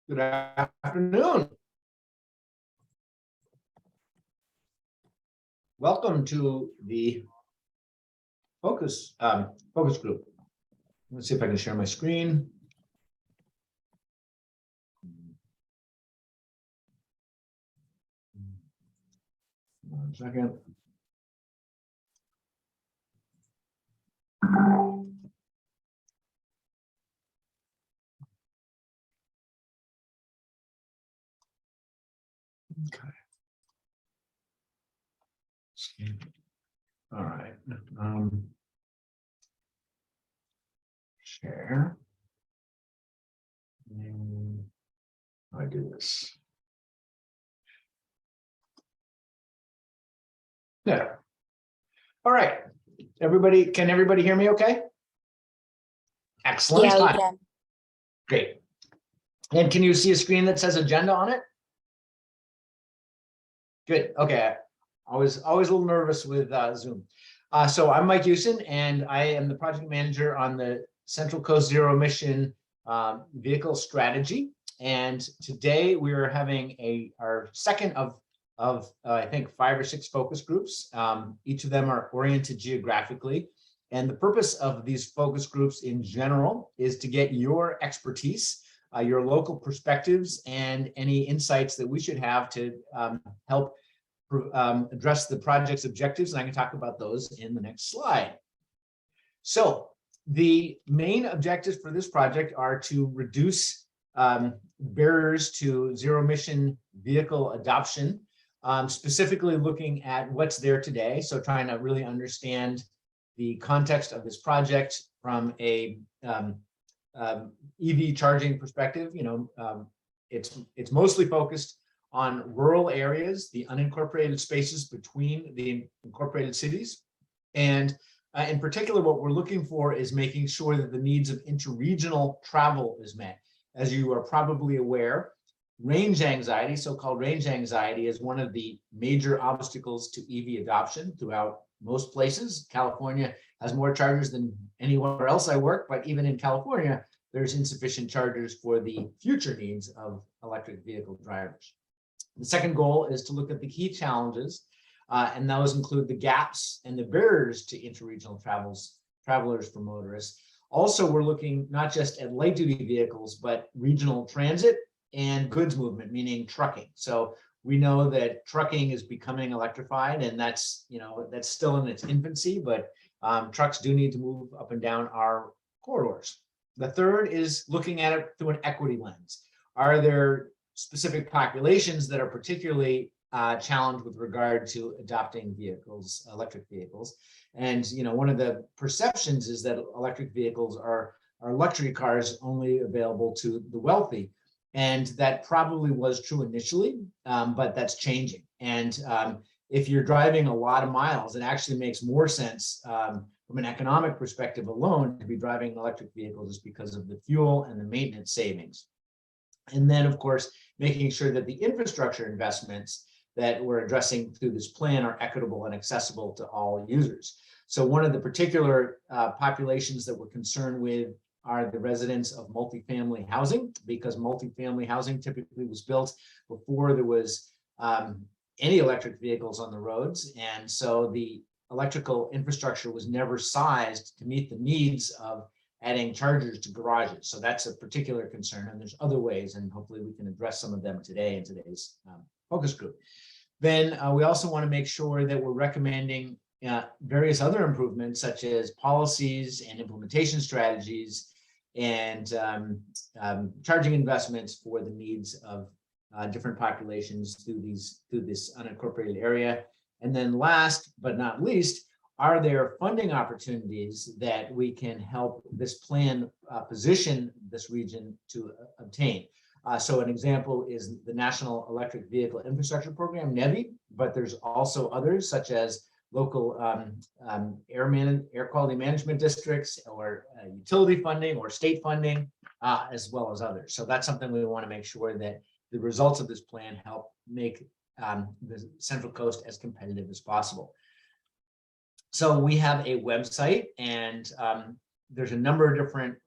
Good afternoon. Welcome to the focus group. Let's see if I can share my screen. 1 second. Okay. All right. Share. And I do this. There. All right. Everybody, can everybody hear me okay? Excellent. Yeah, we Hi. can. Great. And can you see a screen that says agenda on it? Good. Okay. Always a little nervous with Zoom. So I'm Mike Houston, and I am the project manager on the Central Coast Zero Emission vehicle strategy. And today we are having our second of I think 5 or 6 focus groups. Each of them are oriented geographically. And the purpose of these focus groups in general is to get your expertise, your local perspectives, and any insights that we should have to help address the project's objectives. And I can talk about those in the next slide. So the main objectives for this project are to reduce barriers to zero emission vehicle adoption, specifically looking at what's there today. So trying to really understand the context of this project from a EV charging perspective. It's mostly focused on rural areas, the unincorporated spaces between the incorporated cities. And in particular, what we're looking for is making sure that the needs of interregional travel is met. As you are probably aware, range anxiety, so-called range anxiety, is one of the major obstacles to EV adoption throughout most places. California has more chargers than anywhere else I work, but even in California, there's insufficient chargers for the future needs of electric vehicle drivers. The second goal is to look at the key challenges, and those include the gaps and the barriers to interregional travelers for motorists. Also, we're looking not just at light-duty vehicles, but regional transit and goods movement, meaning trucking. So we know that trucking is becoming electrified, and that's still in its infancy, but trucks do need to move up and down our corridors. The third is looking at it through an equity lens. Are there specific populations that are particularly challenged with regard to adopting vehicles, electric vehicles? And one of the perceptions is that electric vehicles are luxury cars only available to the wealthy. And that probably was true initially, but that's changing. And if you're driving a lot of miles, it actually makes more sense from an economic perspective alone to be driving an electric vehicle, just because of the fuel and the maintenance savings. And then, of course, making sure that the infrastructure investments that we're addressing through this plan are equitable and accessible to all users. So one of the particular populations that we're concerned with are the residents of multifamily housing, because multifamily housing typically was built before there was any electric vehicles on the roads. And so the electrical infrastructure was never sized to meet the needs of adding chargers to garages. So that's a particular concern, and there's other ways, and hopefully we can address some of them today in today's focus group. Then we also want to make sure that we're recommending various other improvements, such as policies and implementation strategies and charging investments for the needs of different populations through this unincorporated area. And then last but not least, are there funding opportunities that we can help this plan position this region to obtain? So an example is the National Electric Vehicle Infrastructure Program, NEVI, but there's also others, such as local air quality management districts, or utility funding, or state funding, as well as others. So that's something we want to make sure that the results of this plan help make the Central Coast as competitive as possible. So we have a website, and there's a number of different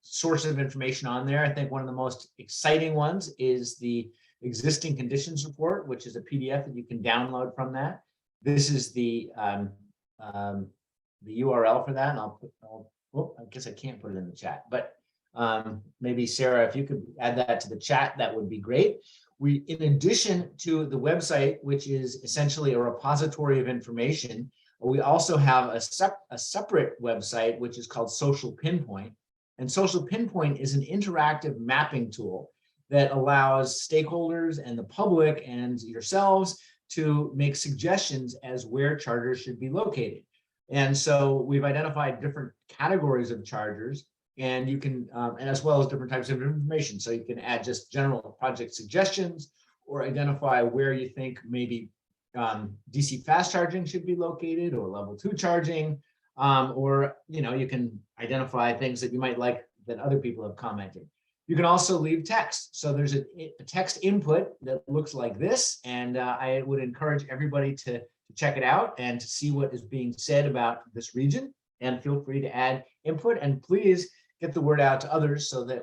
sources of information on there. I think one of the most exciting ones is the existing conditions report, which is a PDF that you can download from that. This is the URL for that, and I guess I can't put it in the chat, but maybe Sarah, if you could add that to the chat, that would be great. We, in addition to the website, which is essentially a repository of information, we also have a separate website, which is called Social Pinpoint. And Social Pinpoint is an interactive mapping tool that allows stakeholders and the public and yourselves to make suggestions as where chargers should be located. And so we've identified different categories of chargers, and you can, and as well as different types of information. So you can add just general project suggestions, or identify where you think maybe DC fast charging should be located, or level 2 charging, or you can identify things that you might like that other people have commented. You can also leave text. So there's a text input that looks like this, and I would encourage everybody to check it out and to see what is being said about this region, and feel free to add input, and please get the word out to others so that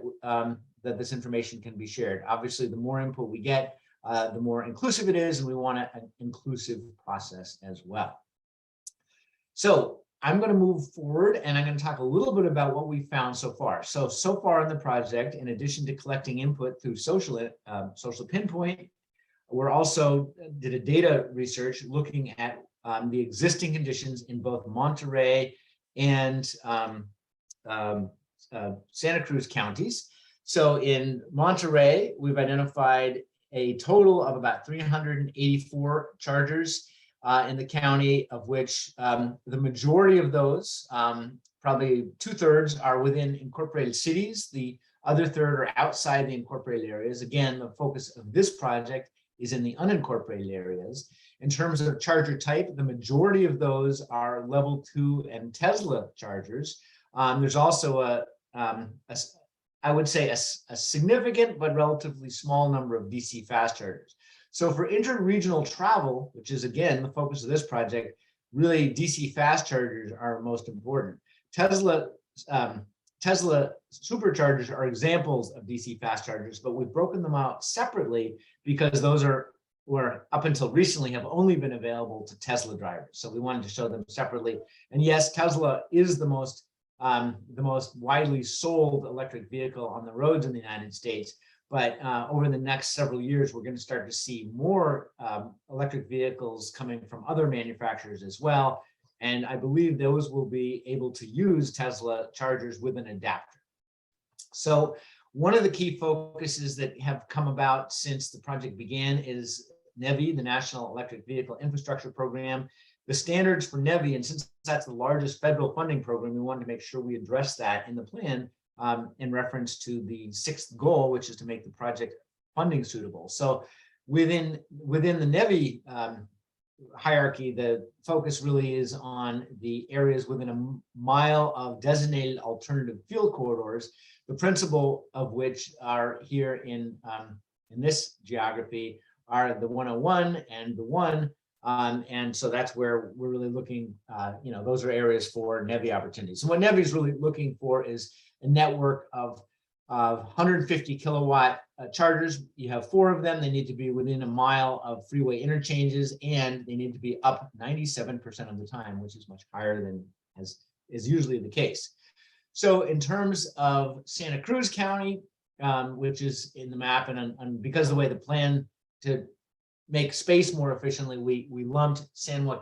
that this information can be shared. Obviously, the more input we get, the more inclusive it is, and we want an inclusive process as well. So I'm going to move forward, and I'm going to talk a little bit about what we found so far. So far in the project, in addition to collecting input through Social Pinpoint, we're also did a data research looking at the existing conditions in both Monterrey and Santa Cruz counties. So in Monterrey, we've identified a total of about 384 chargers in the county, of which the majority of those, probably 2/3, are within incorporated cities. The other third are outside the incorporated areas. Again, the focus of this project is in the unincorporated areas. In terms of charger type, the majority of those are level 2 and Tesla chargers. There's also I would say a significant but relatively small number of DC fast chargers. So for interregional travel, which is again the focus of this project, really DC fast chargers are most important. Tesla superchargers are examples of DC fast chargers, but we've broken them out separately because those were up until recently have only been available to Tesla drivers. So we wanted to show them separately. And yes, Tesla is the most widely sold electric vehicle on the roads in the United States. But over the next several years, we're going to start to see more electric vehicles coming from other manufacturers as well. And I believe those will be able to use Tesla chargers with an adapter. So one of the key focuses that have come about since the project began is NEVI, the National Electric Vehicle Infrastructure Program. The standards for NEVI, and since that's the largest federal funding program, we wanted to make sure we address that in the plan in reference to the 6th goal, which is to make the project funding suitable. So within the NEVI hierarchy, the focus really is on the areas within a mile of designated alternative fuel corridors, the principal of which are here in this geography are the 101 and the 1. And so that's where we're really looking, those are areas for NEVI opportunities. So what NEVI is really looking for is a network of 150 kilowatt chargers. You have 4 of them. They need to be within a mile of freeway interchanges, and they need to be up 97% of the time, which is much higher than is usually the case. So in terms of Santa Cruz County, which is in the map, and because of the way the plan to make space more efficiently, we lumped Santa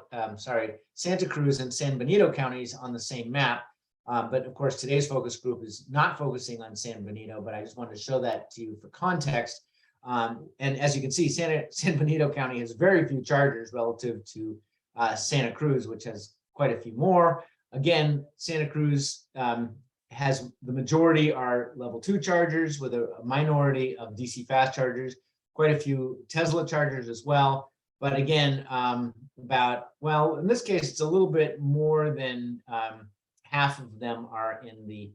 Cruz and San Benito counties on the same map. But of course, today's focus group is not focusing on San Benito, but I just wanted to show that to you for context. And as you can see, San Benito County has very few chargers relative to Santa Cruz, which has quite a few more. Again, Santa Cruz has the majority are level 2 chargers with a minority of DC fast chargers, quite a few Tesla chargers as well. But again, in this case, it's a little bit more than half of them are in the,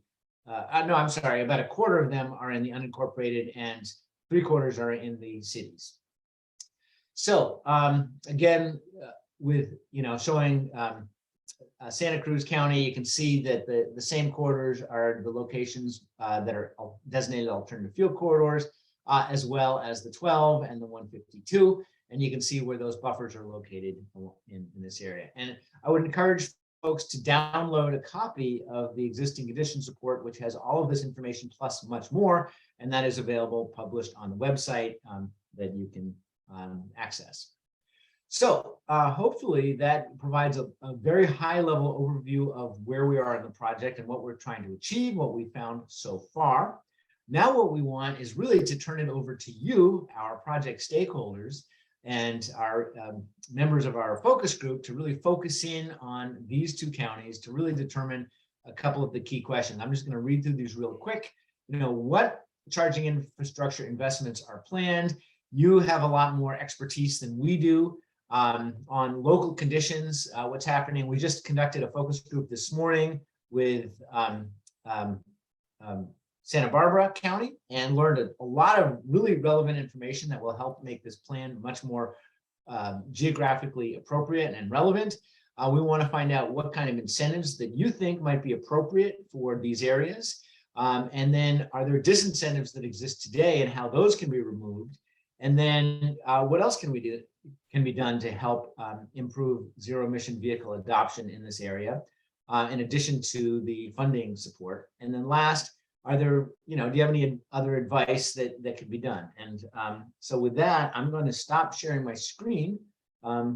about a quarter of them are in the unincorporated and 3/4 are in the cities. So again, with showing Santa Cruz County, you can see that the same corridors are the locations that are designated alternative fuel corridors, as well as the 12 and the 152. And you can see where those buffers are located in this area. And I would encourage folks to download a copy of the existing conditions report, which has all of this information plus much more. And that is available, published on the website that you can access. So hopefully that provides a very high level overview of where we are in the project and what we're trying to achieve, what we found so far. Now what we want is really to turn it over to you, our project stakeholders, and our members of our focus group to really focus in on these two counties to really determine a couple of the key questions. I'm just going to read through these real quick. You know, what charging infrastructure investments are planned? You have a lot more expertise than we do on local conditions, what's happening. We just conducted a focus group this morning with Santa Barbara County and learned a lot of really relevant information that will help make this plan much more geographically appropriate and relevant. We want to find out what kind of incentives that you think might be appropriate for these areas. And then are there disincentives that exist today and how those can be removed? And then what else can be done to help improve zero emission vehicle adoption in this area, in addition to the funding support? And then last, are there, do you have any other advice that could be done? And so with that, I'm going to stop sharing my screen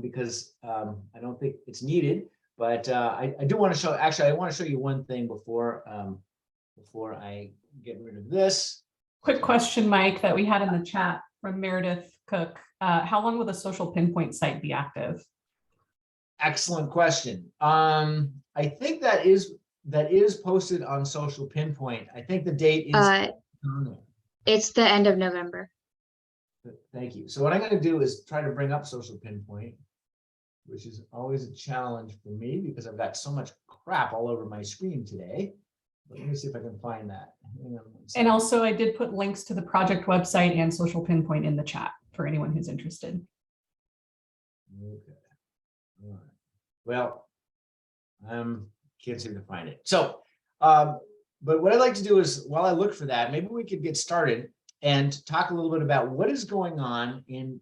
because I don't think it's needed, but I do want to show, actually, I want to show you one thing before I get rid of this. Quick question, Mike, that we had in the chat from Meredith Cook. How long will the social pinpoint site be active? Excellent question. I think that is posted on Social Pinpoint. I think the date is it's the end of November. Thank you. So what I'm going to do is try to bring up Social Pinpoint, which is always a challenge for me because I've got so much crap all over my screen today. But let me see if I can find that. And also I did put links to the project website and Social Pinpoint in the chat for anyone who's interested. Okay. All right. Well, can't seem to find it. So, but what I'd like to do is, while I look for that, maybe we could get started and talk a little bit about what is going on in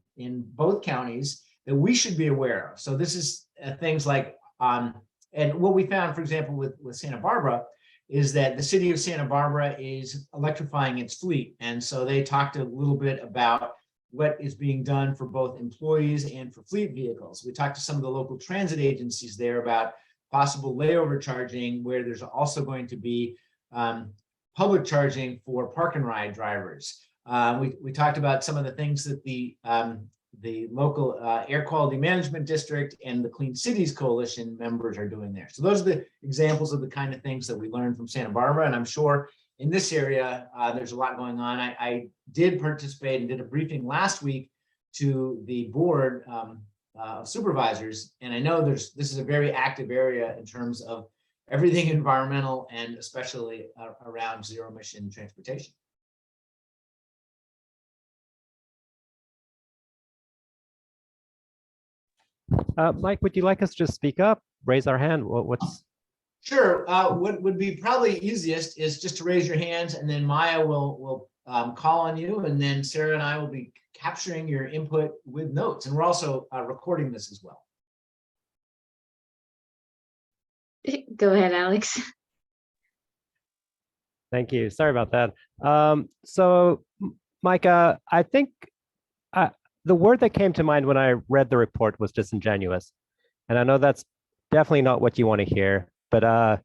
both counties that we should be aware of. So this is things like, and what we found, for example, with Santa Barbara, is that the city of Santa Barbara is electrifying its fleet. And so they talked a little bit about what is being done for both employees and for fleet vehicles. We talked to some of the local transit agencies there about possible layover charging, where there's also going to be public charging for park and ride drivers. We talked about some of the things that the local Air Quality Management District and the Clean Cities Coalition members are doing there. So those are the examples of the kind of things that we learned from Santa Barbara. And I'm sure in this area, there's a lot going on. I did participate and did a briefing last week to the board of supervisors. And I know this is a very active area in terms of everything environmental and especially around zero emission transportation. Mike, would you like us to just speak up, raise our hand? What's Sure. What would be probably easiest is just to raise your hands, and then Maya will call on you, and then Sarah and I will be capturing your input with notes, and we're also recording this as well. Go ahead, Alex. Thank you. Sorry about that. So, Micah, I think the word that came to mind when I read the report was disingenuous, and I know that's definitely not what you want to hear. But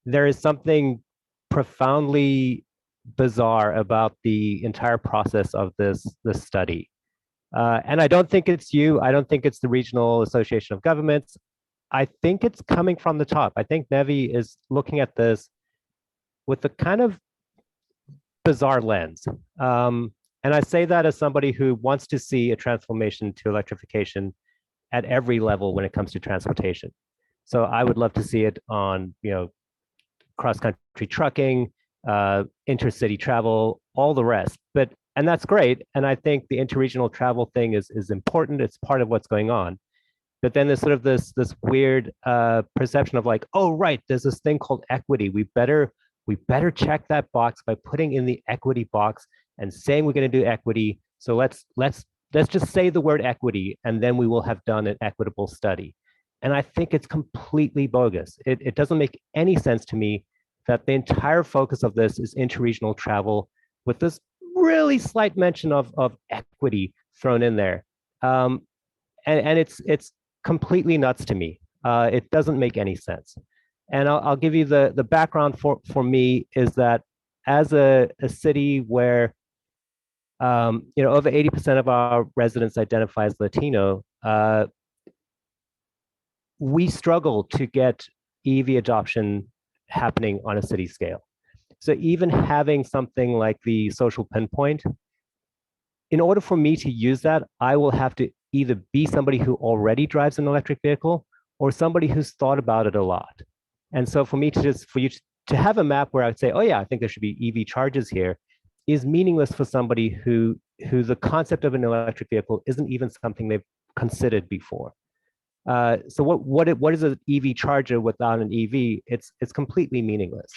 there is something profoundly bizarre about the entire process of this study. And I don't think it's you. I don't think it's the Regional Association of Governments. I think it's coming from the top. I think NEVI is looking at this with a kind of bizarre lens. And I say that as somebody who wants to see a transformation to electrification at every level when it comes to transportation. So I would love to see it on, cross-country trucking, intercity travel, all the rest. And that's great. And I think the interregional travel thing is important. It's part of what's going on. But then there's sort of this weird perception of like, oh, right, there's this thing called equity. We better check that box by putting in the equity box and saying we're going to do equity. So let's just say the word equity, and then we will have done an equitable study. And I think it's completely bogus. It doesn't make any sense to me that the entire focus of this is interregional travel with this really slight mention of equity thrown in there. And it's completely nuts to me. It doesn't make any sense. And I'll give you the background for me is that as a city where over 80% of our residents identify as Latino, we struggle to get EV adoption happening on a city scale. So even having something like the social pinpoint, in order for me to use that, I will have to either be somebody who already drives an electric vehicle or somebody who's thought about it a lot. And so for you to have a map where I would say, oh yeah, I think there should be EV charges here, is meaningless for somebody who the concept of an electric vehicle isn't even something they've considered before. So what is an EV charger without an EV? It's completely meaningless.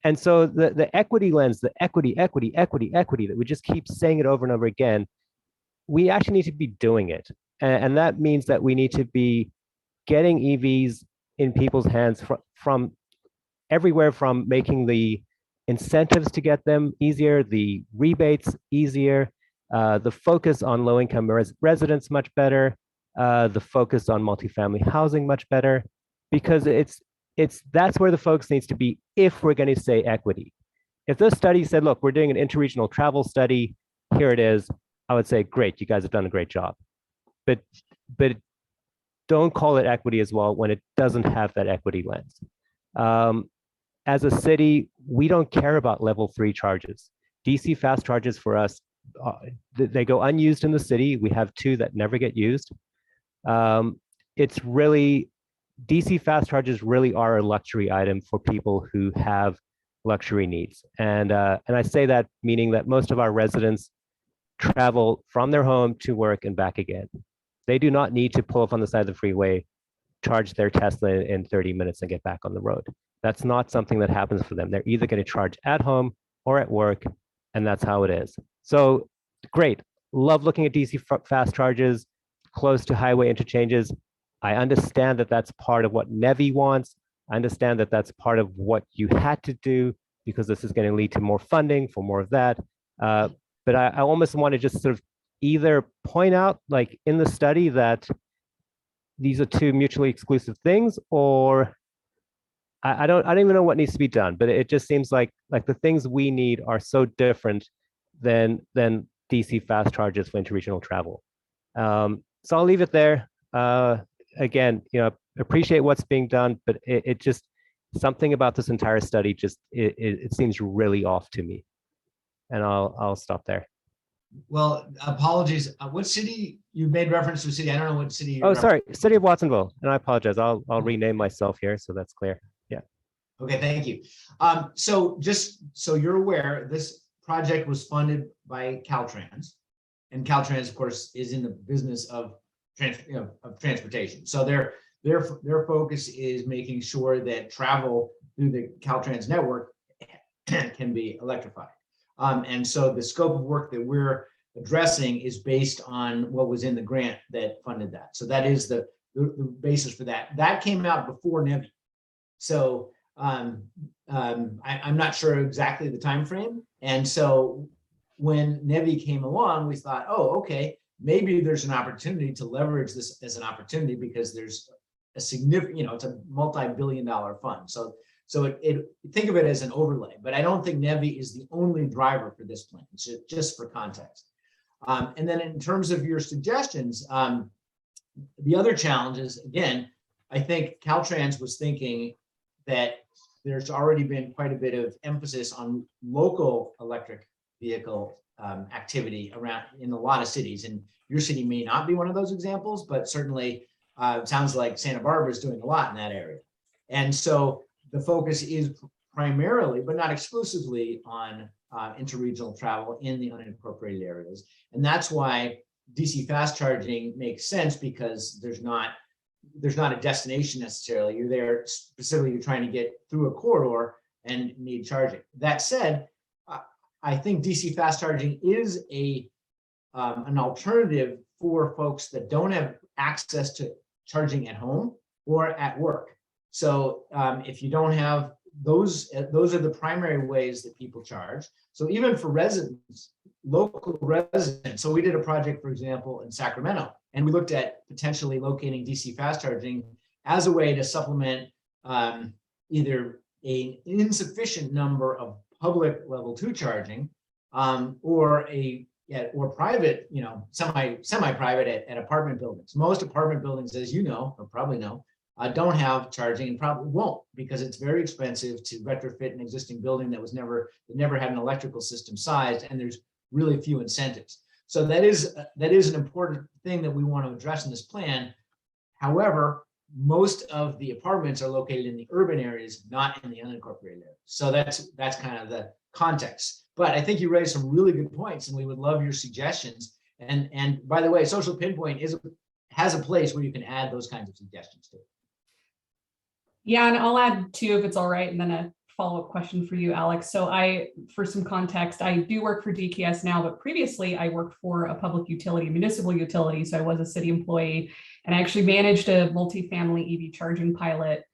And so the equity lens, the equity, that we just keep saying it over and over again, we actually need to be doing it. And that means that we need to be getting EVs in people's hands from everywhere, from making the incentives to get them easier, the rebates easier, the focus on low-income residents much better, the focus on multifamily housing much better, because that's where the focus needs to be if we're going to say equity. If this study said, look, we're doing an interregional travel study, here it is, I would say, great, you guys have done a great job. But don't call it equity as well when it doesn't have that equity lens. As a city, we don't care about level 3 charges. DC fast charges for us, they go unused in the city. We have 2 that never get used. It's really, DC fast charges really are a luxury item for people who have luxury needs. And I say that meaning that most of our residents travel from their home to work and back again. They do not need to pull up on the side of the freeway, charge their Tesla in 30 minutes and get back on the road. That's not something that happens for them. They're either going to charge at home or at work, and that's how it is. So great. Love looking at DC fast charges close to highway interchanges. I understand that that's part of what NEVI wants. I understand that that's part of what you had to do because this is going to lead to more funding for more of that. But I almost want to just sort of either point out, like in the study, that these are 2 mutually exclusive things, or I don't even know what needs to be done. But it just seems like the things we need are so different than DC fast charges for interregional travel. So I'll leave it there. Again, appreciate what's being done, but it just, something about this entire study just it seems really off to me. And I'll stop there. Well, apologies. What city, you made reference to a city? I don't know what city. Oh, sorry, City of Watsonville. And I apologize. I'll rename myself here so that's clear. Yeah. Okay, thank you. So just so you're aware, this project was funded by Caltrans, and Caltrans, of course, is in the business of transportation. So their focus is making sure that travel through the Caltrans network can be electrified. And so the scope of work that we're addressing is based on what was in the grant that funded that. So that is the basis for that. That came out before NEVI. So I'm not sure exactly the time frame. And so when NEVI came along, we thought, oh, okay, maybe there's an opportunity to leverage this as an opportunity because there's a significant, it's a multi-billion-dollar fund. So think of it as an overlay, but I don't think NEVI is the only driver for this plan. It's just for context. And then in terms of your suggestions, the other challenges, again, I think Caltrans was thinking that there's already been quite a bit of emphasis on local electric vehicle activity around in a lot of cities. And your city may not be one of those examples, but certainly it sounds like Santa Barbara is doing a lot in that area. And so the focus is primarily, but not exclusively, on interregional travel in the unincorporated areas. And that's why DC fast charging makes sense because there's not a destination necessarily. You're there specifically, you're trying to get through a corridor and need charging. That said, I think DC fast charging is an alternative for folks that don't have access to charging at home or at work. So if you don't have those are the primary ways that people charge. So even for residents, local residents, so we did a project, for example, in Sacramento, and we looked at potentially locating DC fast charging as a way to supplement either an insufficient number of public level 2 charging or private, semi-private at apartment buildings. Most apartment buildings, as you know, or probably know, don't have charging and probably won't, because it's very expensive to retrofit an existing building that never had an electrical system sized, and there's really few incentives. So that is an important thing that we want to address in this plan. However, most of the apartments are located in the urban areas, not in the unincorporated areas. So that's kind of the context. But I think you raised some really good points, and we would love your suggestions. And by the way, Social Pinpoint has a place where you can add those kinds of suggestions to. Yeah, and I'll add two if it's all right, and then a follow-up question for you, Alex. So for some context, I do work for DKS now, but previously I worked for a public utility, municipal utility. So I was a city employee, and I actually managed a multifamily EV charging pilot,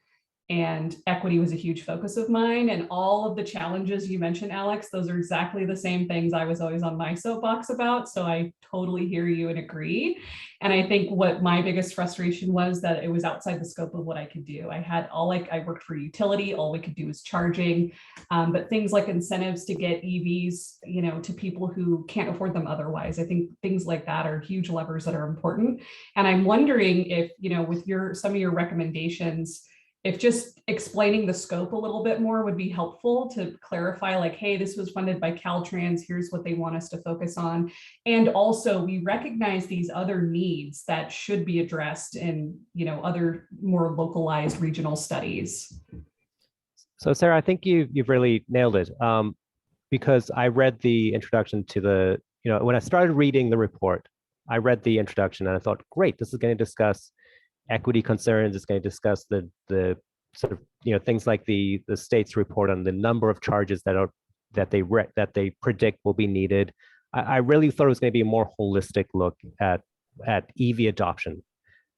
and equity was a huge focus of mine. And all of the challenges you mentioned, Alex, those are exactly the same things I was always on my soapbox about. So I totally hear you and agree. And I think what my biggest frustration was that it was outside the scope of what I could do. I worked for utility, all we could do was charging, but things like incentives to get EVs, to people who can't afford them otherwise. I think things like that are huge levers that are important. And I'm wondering if, with some of your recommendations, if just explaining the scope a little bit more would be helpful to clarify, like, hey, this was funded by Caltrans, here's what they want us to focus on. And also we recognize these other needs that should be addressed in, other more localized regional studies. So Sarah, I think you've really nailed it, because I read the introduction to when I started reading the report, I read the introduction and I thought, great, this is going to discuss equity concerns. It's going to discuss the sort of things like the state's report on the number of charges that they predict will be needed. I really thought it was going to be a more holistic look at EV adoption,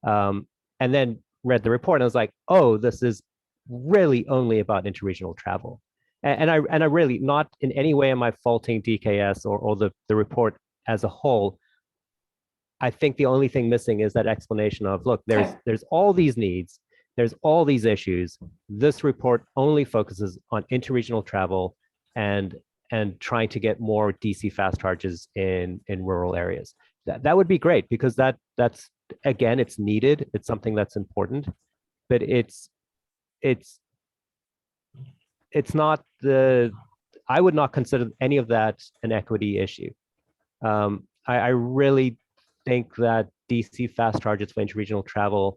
and then read the report and I was like, oh, this is really only about interregional travel, and I really, not in any way am I faulting DKS or the report as a whole. I think the only thing missing is that explanation of, look, there's all these needs, there's all these issues. This report only focuses on interregional travel and trying to get more DC fast charges in rural areas. That would be great, because that's again, it's needed. It's something that's important, but it's not I would not consider any of that an equity issue. I really think that DC fast charges for interregional travel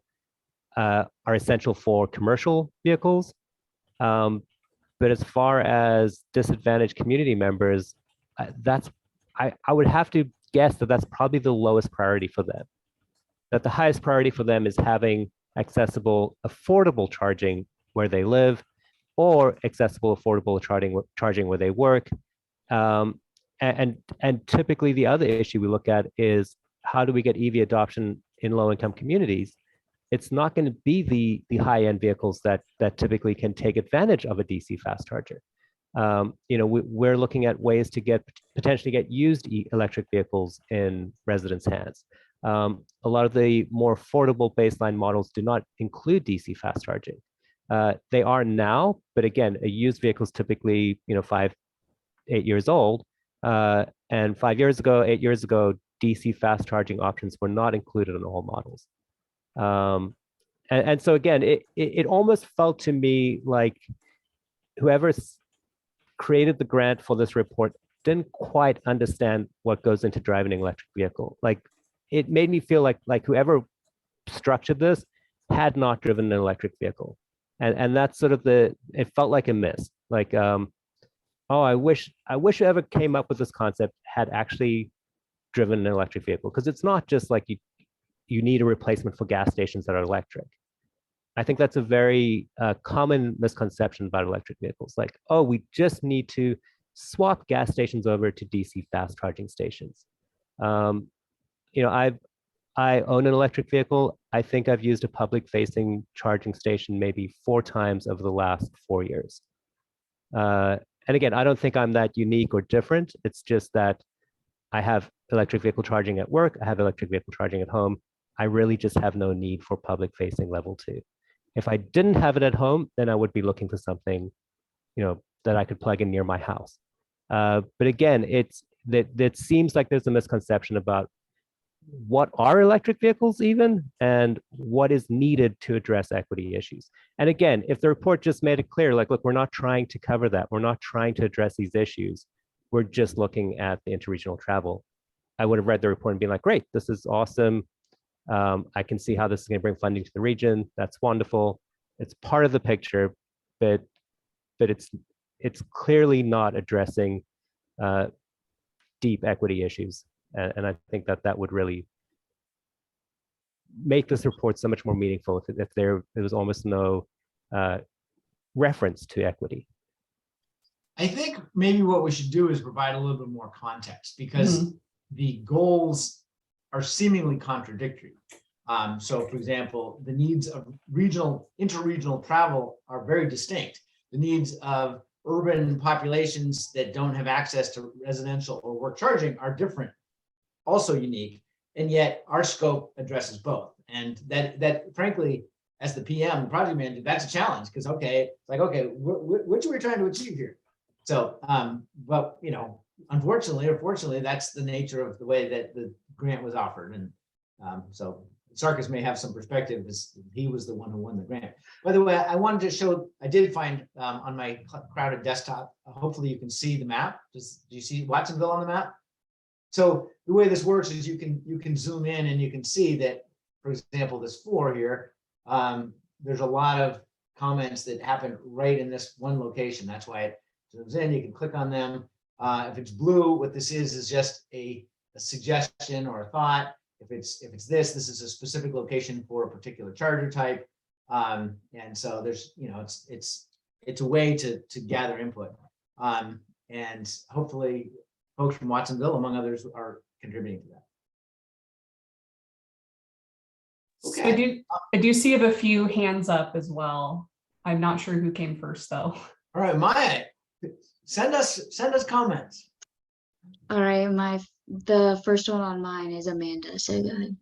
are essential for commercial vehicles. But as far as disadvantaged community members, I would have to guess that that's probably the lowest priority for them. That the highest priority for them is having accessible, affordable charging where they live, or accessible, affordable charging where they work. And typically the other issue we look at is, how do we get EV adoption in low-income communities? It's not going to be the high-end vehicles that typically can take advantage of a DC fast charger. We're looking at ways to potentially get used electric vehicles in residents' hands. A lot of the more affordable baseline models do not include DC fast charging. They are now, but again, a used vehicle is typically 5-8 years old. And 8 years ago, DC fast charging options were not included in all models. And so again, it almost felt to me like whoever created the grant for this report didn't quite understand what goes into driving an electric vehicle. Like, it made me feel like whoever structured this had not driven an electric vehicle. And that's sort of it felt like a miss. Like, oh, I wish whoever came up with this concept had actually driven an electric vehicle, because it's not just like you need a replacement for gas stations that are electric. I think that's a very common misconception about electric vehicles. Like, oh, we just need to swap gas stations over to DC fast charging stations. You know, I own an electric vehicle. I think I've used a public facing charging station maybe 4 times over the last 4 years. And again, I don't think I'm that unique or different. It's just that I have electric vehicle charging at work. I have electric vehicle charging at home. I really just have no need for public facing level 2. If I didn't have it at home, then I would be looking for something, you know, that I could plug in near my house. But again, it's that seems like there's a misconception about what are electric vehicles even, and what is needed to address equity issues. And again, if the report just made it clear, like, look, we're not trying to cover that. We're not trying to address these issues. We're just looking at the interregional travel. I would have read the report and been like, great, this is awesome. I can see how this is going to bring funding to the region. That's wonderful. It's part of the picture, but it's clearly not addressing deep equity issues. And I think that would really make this report so much more meaningful if there was almost no reference to equity. I think maybe what we should do is provide a little bit more context, because the goals are seemingly contradictory. So for example, the needs of interregional travel are very distinct. The needs of urban populations that don't have access to residential or work charging are different, also unique, and yet our scope addresses both. And that frankly, as the PM, the project manager, that's a challenge, because okay, it's like, okay, which are we trying to achieve here? So, but you know, unfortunately or fortunately, that's the nature of the way that the grant was offered. And so Sarkis may have some perspective, as he was the one who won the grant. By the way, I wanted to show, I did find on my crowded desktop, hopefully you can see the map. Do you see Watsonville on the map? So the way this works is you can zoom in and you can see that, for example, this 4 here, there's a lot of comments that happen right in this one location. That's why it zooms in. You can click on them. If it's blue, what this is just a suggestion or a thought. If it's this is a specific location for a particular charger type. And so there's, you know, it's a way to gather input. And hopefully folks from Watsonville, among others, are contributing to that. Okay. So I do see a few hands up as well. I'm not sure who came first though. All right, Maya, send us comments. All right, the first one on mine is Amanda, so go ahead.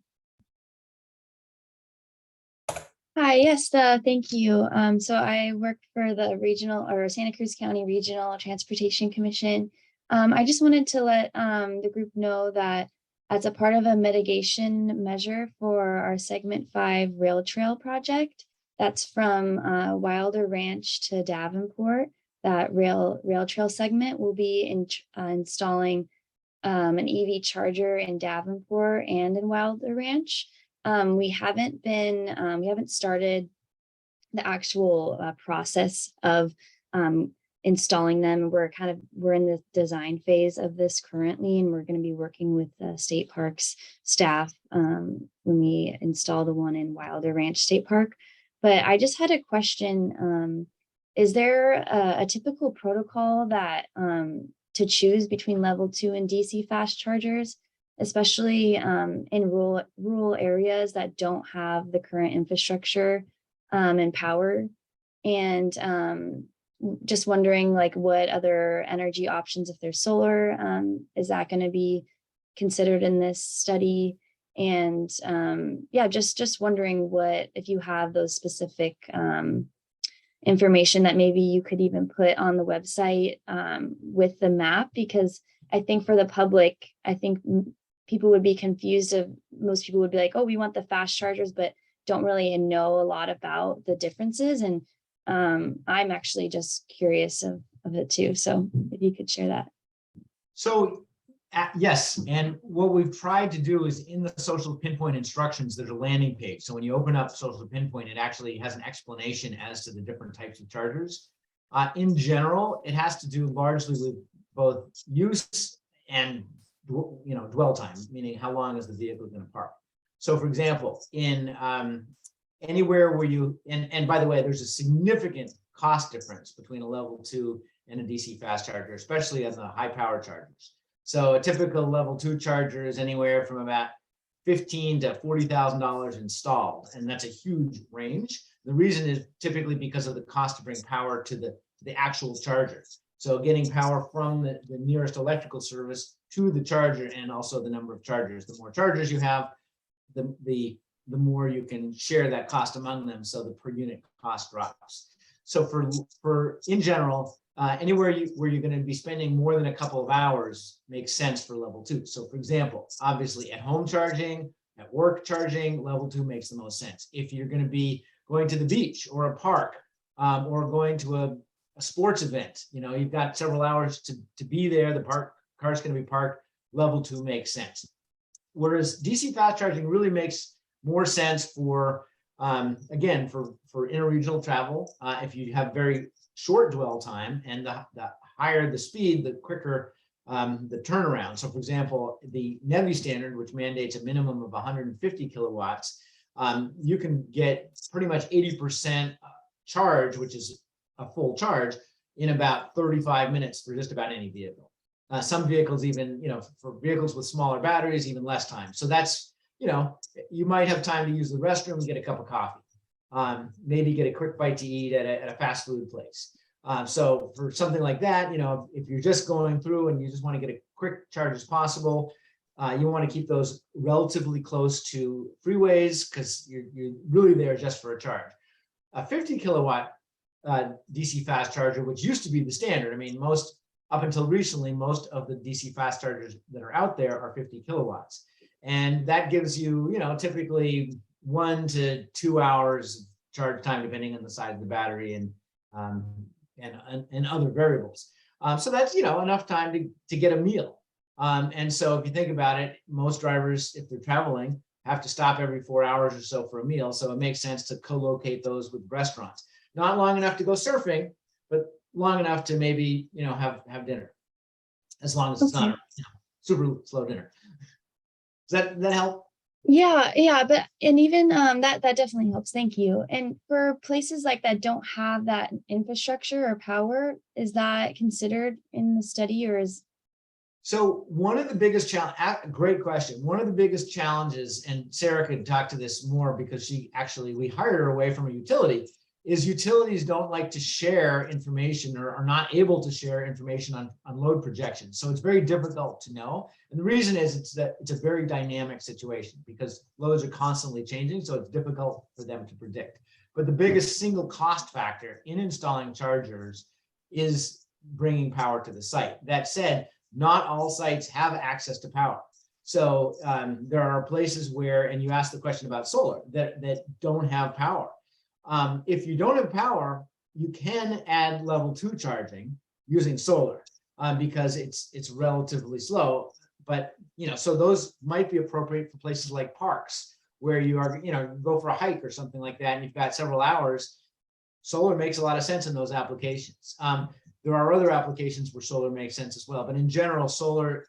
Hi, yes, thank you. So I work for the regional or Santa Cruz County Regional Transportation Commission. I just wanted to let the group know that as a part of a mitigation measure for our Segment 5 rail trail project, that's from Wilder Ranch to Davenport, that rail trail segment will be installing an EV charger in Davenport and in Wilder Ranch. We haven't started the actual process of installing them. We're in the design phase of this currently, and we're going to be working with the state parks staff when we install the one in Wilder Ranch State Park. But I just had a question. Is there a typical protocol that to choose between level 2 and DC fast chargers, especially in rural areas that don't have the current infrastructure and power? And just wondering, like, what other energy options, if there's solar, is that going to be considered in this study? And yeah, just wondering what, if you have those specific information that maybe you could even put on the website with the map, because I think for the public, I think people would be confused. Most people would be like, oh, we want the fast chargers, but don't really know a lot about the differences. And I'm actually just curious of it too. So if you could share that. So yes, and what we've tried to do is in the social pinpoint instructions, there's a landing page. So when you open up social pinpoint, it actually has an explanation as to the different types of chargers. In general, it has to do largely with both use and dwell time, meaning how long is the vehicle going to park. So for example, in anywhere where you, and by the way, there's a significant cost difference between a level 2 and a DC fast charger, especially on the high power chargers. So a typical level 2 charger is anywhere from about $15,000 to $40,000 installed, and that's a huge range. The reason is typically because of the cost to bring power to the actual charger. So getting power from the nearest electrical service to the charger, and also the number of chargers. The more chargers you have, the more you can share that cost among them, so the per unit cost drops. So for in general, anywhere where you're going to be spending more than a couple of hours makes sense for level 2. So for example, obviously at home charging, at work charging, level 2 makes the most sense. If you're going to be going to the beach or a park, or going to a sports event, you've got several hours to be there, the car's going to be parked, level 2 makes sense. Whereas DC fast charging really makes more sense for, again, for interregional travel. If you have very short dwell time, and the higher the speed, the quicker the turnaround. So for example, the NEVI standard, which mandates a minimum of 150 kilowatts, you can get pretty much 80% charge, which is a full charge, in about 35 minutes for just about any vehicle. Some vehicles even, for vehicles with smaller batteries, even less time. So that's, you might have time to use the restroom and get a cup of coffee. Maybe get a quick bite to eat at a fast food place. So for something like that, if you're just going through and you just want to get a quick charge as possible, you want to keep those relatively close to freeways, because you're really there just for a charge. A 50 kilowatt DC fast charger, which used to be the standard. I mean, up until recently, most of the DC fast chargers that are out there are 50 kilowatts. And that gives you, typically 1 to 2 hours charge time, depending on the size of the battery and other variables. So that's, enough time to get a meal. And so if you think about it, most drivers, if they're traveling, have to stop every 4 hours or so for a meal. So it makes sense to co-locate those with restaurants. Not long enough to go surfing, but long enough to maybe, have dinner, as long as it's not a super slow dinner. Does that help? Yeah, but even that definitely helps. Thank you. And for places like that don't have that infrastructure or power, is that considered in the study, or is? So one of the biggest great question. One of the biggest challenges, and Sarah could talk to this more because we hired her away from a utility, is utilities don't like to share information, or are not able to share information on load projections. So it's very difficult to know. And the reason is it's a very dynamic situation, because loads are constantly changing. So it's difficult for them to predict. But the biggest single cost factor in installing chargers is bringing power to the site. That said, not all sites have access to power. So there are places where, and you asked the question about solar, that don't have power. If you don't have power, you can add level 2 charging using solar, because it's relatively slow. But so those might be appropriate for places like parks, where you are, go for a hike or something like that, and you've got several hours. Solar makes a lot of sense in those applications. There are other applications where solar makes sense as well, but in general, solar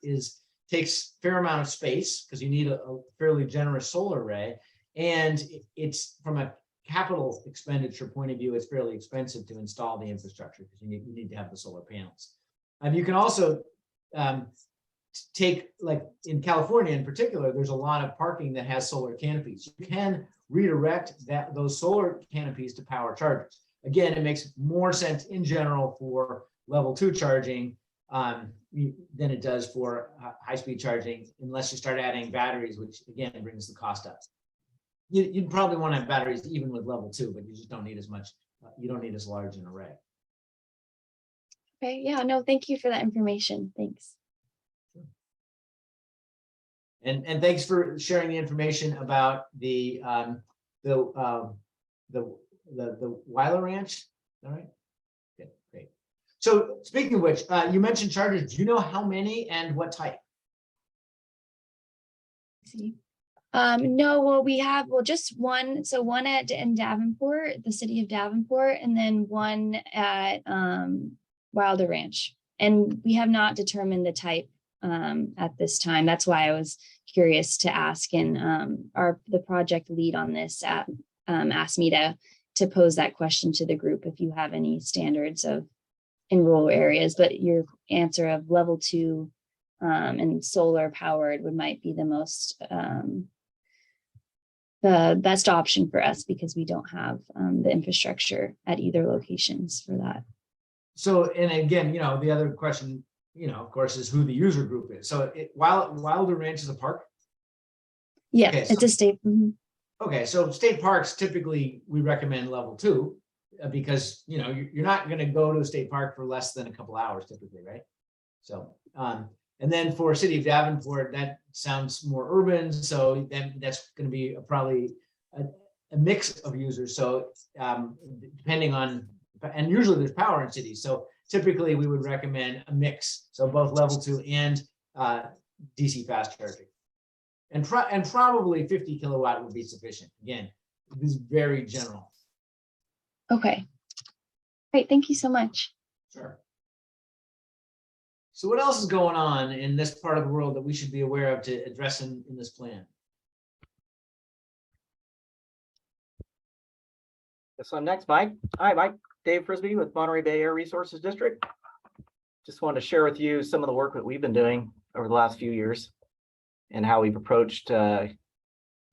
takes a fair amount of space, because you need a fairly generous solar array, and it's, from a capital expenditure point of view, it's fairly expensive to install the infrastructure, because you need to have the solar panels. And you can also take, like in California in particular, there's a lot of parking that has solar canopies. You can redirect those solar canopies to power chargers. Again, it makes more sense in general for level 2 charging than it does for high-speed charging, unless you start adding batteries, which again brings the cost up. You'd probably want to have batteries even with level 2, but you just don't need as much. You don't need as large an array. Okay, yeah, no, thank you for that information. Thanks. And thanks for sharing the information about the Weiler Ranch. All right. Okay, great. So speaking of which, you mentioned chargers. Do you know how many and what type? See. No, well, we have, just one. So one in Davenport, the city of Davenport, and then one at Wilder Ranch. And we have not determined the type at this time. That's why I was curious to ask, and the project lead on this asked me to pose that question to the group if you have any standards in rural areas, but your answer of level 2 and solar powered might be the most the best option for us, because we don't have the infrastructure at either locations for that. So, and again, the other question, of course, is who the user group is. So Wilder Ranch is a park? Yeah, Okay, it's a state. Okay, so state parks, typically we recommend level 2 because, you're not going to go to a state park for less than a couple hours typically, right? So, and then for City of Davenport, that sounds more urban. So then that's going to be probably a mix of users. So depending on, and usually there's power in cities. So typically we would recommend a mix. So both level 2 and DC fast charging. And probably 50 kilowatt would be sufficient. Again, this is very general. Okay. Great. Thank you so much. Sure. So what else is going on in this part of the world that we should be aware of to address in this plan? So next, Mike. Hi, Mike. Dave Frisbee with Monterey Bay Air Resources District. Just wanted to share with you some of the work that we've been doing over the last few years and how we've approached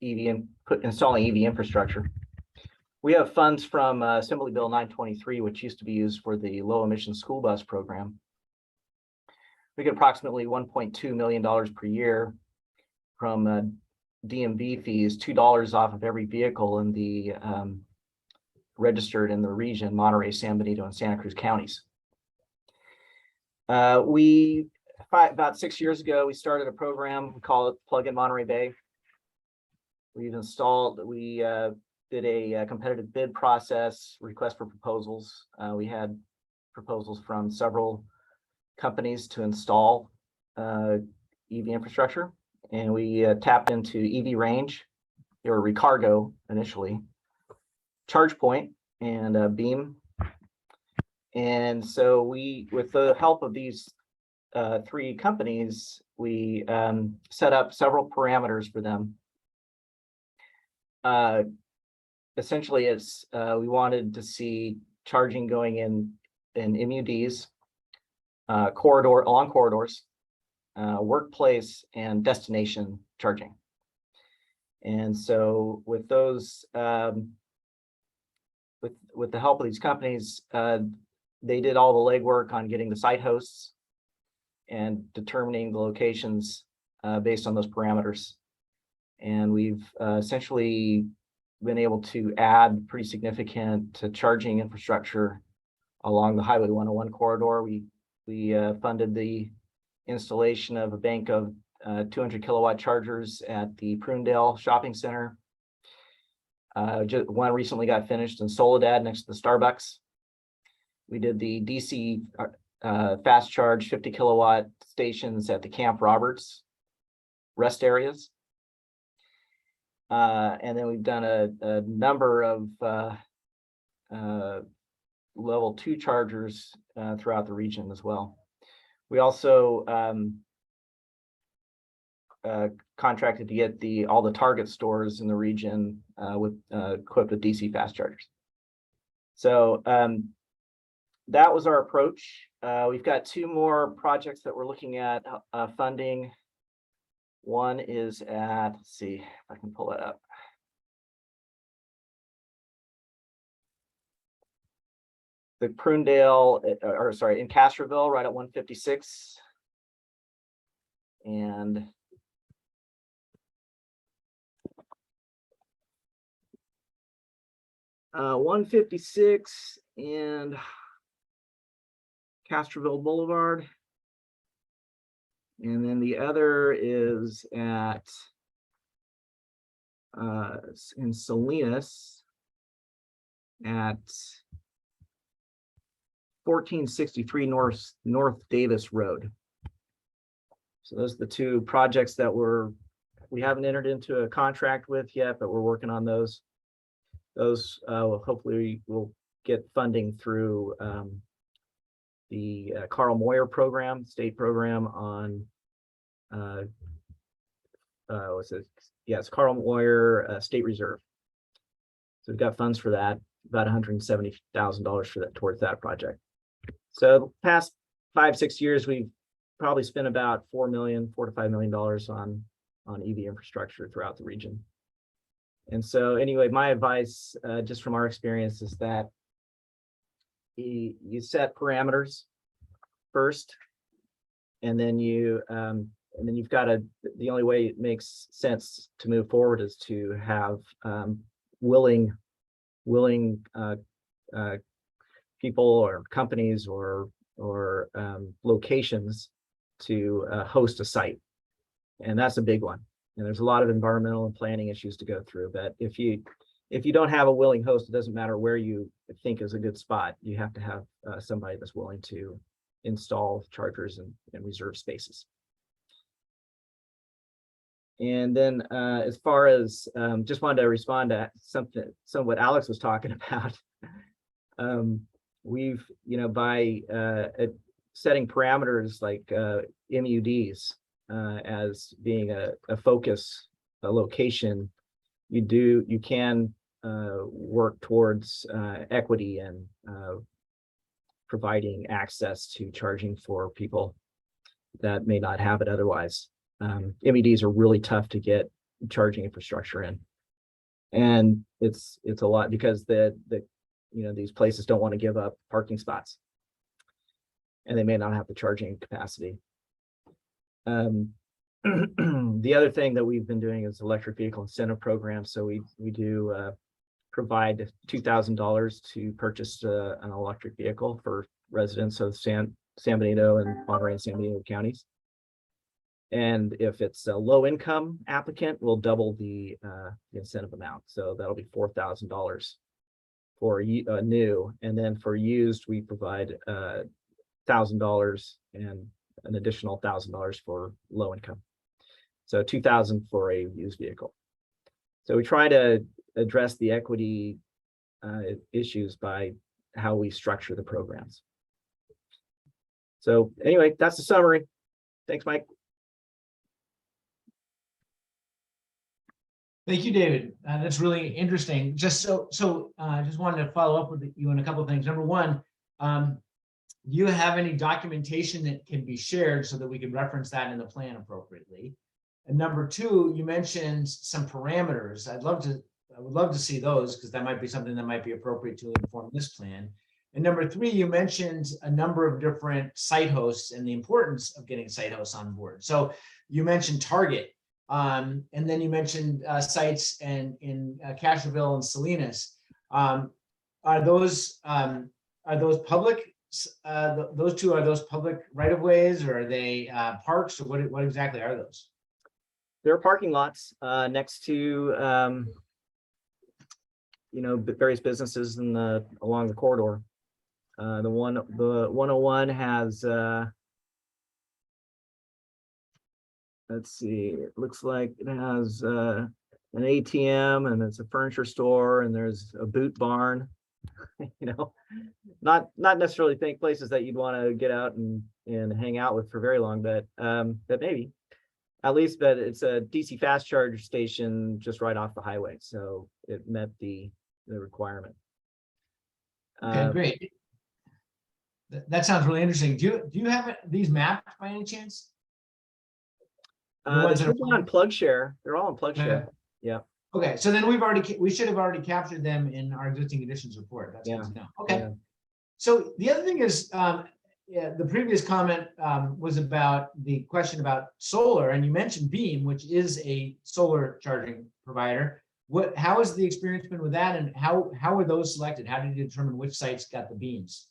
installing EV infrastructure. We have funds from Assembly Bill 923, which used to be used for the low emission school bus program. We get approximately $1.2 million per year from DMV fees, $2 off of every vehicle in the registered in the region, Monterrey, San Benito, and Santa Cruz counties. About 6 years ago, we started a program. We call it Plug in Monterey Bay. We did a competitive bid process, request for proposals. We had proposals from several companies to install EV infrastructure, and we tapped into EV Range, or Recargo initially, ChargePoint, and Beam. And so with the help of these 3 companies, we set up several parameters for them. Essentially, we wanted to see charging going in MUDs, along corridors, workplace, and destination charging. And so with those, with the help of these companies, they did all the legwork on getting the site hosts and determining the locations based on those parameters. And we've essentially been able to add pretty significant charging infrastructure along the Highway 101 corridor. We funded the installation of a bank of 200 kilowatt chargers at the Prunedale Shopping Center. One recently got finished in Soledad next to the Starbucks. We did the DC fast charge 50 kilowatt stations at the Camp Roberts rest areas. And then we've done a number of level 2 chargers throughout the region as well. We also contracted to get all the Target stores in the region equipped with DC fast chargers. So that was our approach. We've got 2 more projects that we're looking at funding. One is let's see if I can pull it up. The Prunedale, in Castroville, right at 156. And uh, 156 and Castroville Boulevard. And then the other is in Salinas at 1463 North Davis Road. So those are the 2 projects that we haven't entered into a contract with yet, but we're working on those. Those hopefully will get funding through the Carl Moyer program, state program on what's it? Yeah, it's Carl Moyer State Reserve. So we've got funds for that, about $170,000 for that, towards that project. So past 5-6 years, we've probably spent about $4 to $5 million on EV infrastructure throughout the region. And so anyway, my advice, just from our experience, is that you set parameters first, and then you've got to, the only way it makes sense to move forward is to have willing people or companies or locations to host a site. And that's a big one. And there's a lot of environmental and planning issues to go through. But if you don't have a willing host, it doesn't matter where you think is a good spot. You have to have somebody that's willing to install chargers and reserve spaces. And then as far as just wanted to respond to some of what Alex was talking about. We've, by setting parameters like MUDs as being a focus, a location, you can work towards equity and providing access to charging for people that may not have it otherwise. MUDs are really tough to get charging infrastructure in, and it's a lot because these places don't want to give up parking spots, and they may not have the charging capacity. The other thing that we've been doing is electric vehicle incentive programs. So we do provide $2,000 to purchase an electric vehicle for residents of San Benito and Monterrey and San Benito counties. And if it's a low income applicant, we'll double the incentive amount. So that'll be $4,000 for new. And then for used, we provide $1,000 and an additional $1,000 for low income. So $2,000 for a used vehicle. So we try to address the equity issues by how we structure the programs. So anyway, that's the summary. Thanks, Mike. Thank you, David. That's really interesting. Just just wanted to follow up with you on a couple of things. Number one, do you have any documentation that can be shared so that we can reference that in the plan appropriately? And number two, you mentioned some parameters. I would love to see those, because that might be something that might be appropriate to inform this plan. And number three, you mentioned a number of different site hosts and the importance of getting site hosts on board. So you mentioned Target, and then you mentioned sites in Castroville and Salinas. Are those public? Those two, are those public right-of-ways, or are they parks, or what exactly are those? There are parking lots next to various businesses along the corridor. The 101 has let's see, it looks like it has an ATM, and it's a furniture store, and there's a boot barn. Not necessarily places that you'd want to get out and hang out with for very long, but maybe at least. But it's a DC fast charge station just right off the highway, so it met the requirement. Okay, great. That sounds really interesting. Do you have these mapped by any chance? They're on PlugShare. They're all on PlugShare. Yeah. Okay, so then we should have already captured them in our existing conditions report. That's good to know. Okay. Yeah. So the other thing is, the previous comment was about the question about solar, and you mentioned Beam, which is a solar charging provider. How has the experience been with that, and how were those selected? How did you determine which sites got the beams?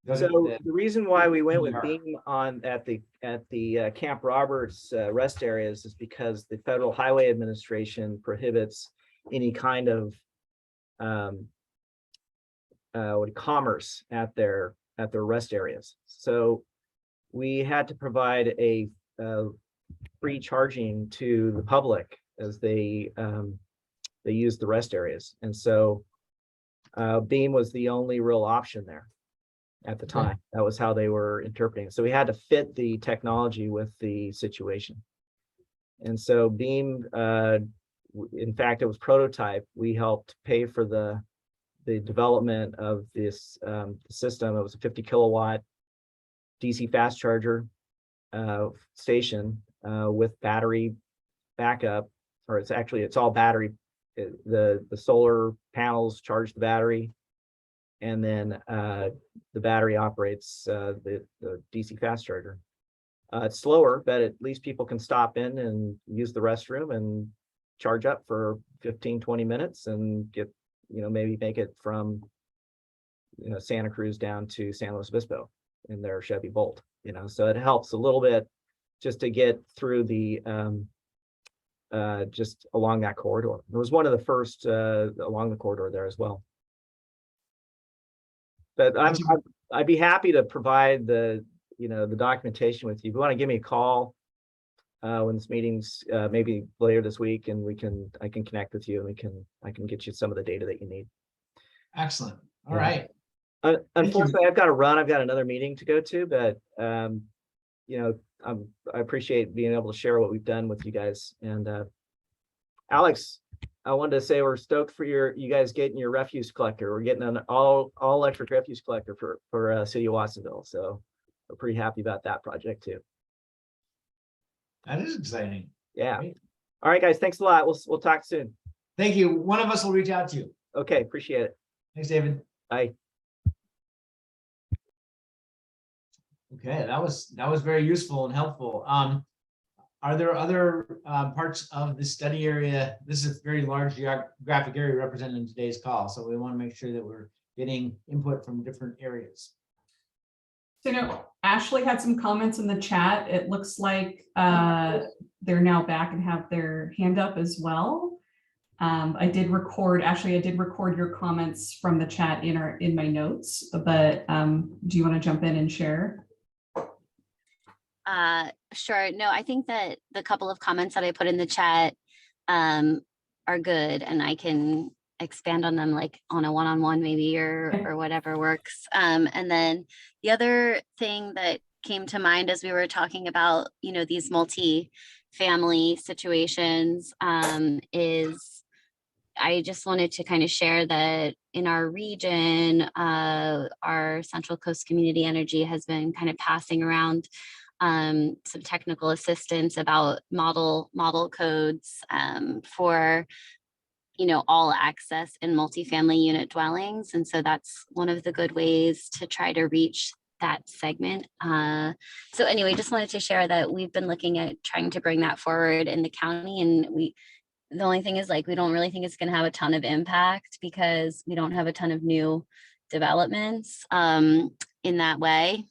So the reason why we went with Beam at the Camp Roberts rest areas is because the Federal Highway Administration prohibits any kind of commerce at their rest areas. So we had to provide a free charging to the public as they use the rest areas, and so Beam was the only real option there. at the Okay. time. That was how they were interpreting it. So we had to fit the technology with the situation. And so Beam, in fact, it was prototype. We helped pay for the development of this system. It was a 50 kilowatt DC fast charger station with battery backup, or it's all battery. The solar panels charge the battery, and then the battery operates the DC fast charger. It's slower, but at least people can stop in and use the restroom and charge up for 15-20 minutes and get, maybe make it from Santa Cruz down to San Luis Obispo in their Chevy Bolt. So it helps a little bit just to get through the just along that corridor. It was one of the first along the corridor there as well. But I'd be happy to provide the documentation with you. If you want to give me a call when this meeting's maybe later this week, and I can connect with you, and I can get you some of the data that you need. Excellent. All Yeah. right. Unfortunately, I've got to run. I've got another meeting to go to, but I appreciate being able to share what we've done with you guys. And Alex, I wanted to say we're stoked for you guys getting your refuse collector. We're getting an all electric refuse collector for City of Watsonville. So we're pretty happy about that project too. That is exciting. Yeah. Great. All right, guys. Thanks a lot. We'll talk soon. Thank you. One of us will reach out to you. Okay. Appreciate it. Thanks, David. Bye. Okay, that was very useful and helpful. Are there other parts of the study area? This is a very large geographic area represented in today's call, so we want to make sure that we're getting input from different areas. So no, Ashley had some comments in the chat. It looks like they're now back and have their hand up as well. I did record your comments from the chat in my notes, but do you want to jump in and share? Sure. No, I think that the couple of comments that I put in the chat are good, and I can expand on them like on a one-on-one maybe or whatever works. And then the other thing that came to mind as we were talking about, these multi-family situations is I just wanted to kind of share that in our region, our Central Coast Community Energy has been kind of passing around some technical assistance about model codes for all access in multifamily unit dwellings. And so that's one of the good ways to try to reach that segment. So anyway, just wanted to share that we've been looking at trying to bring that forward in the county, and the only thing is we don't really think it's going to have a ton of impact because we don't have a ton of new developments in that way.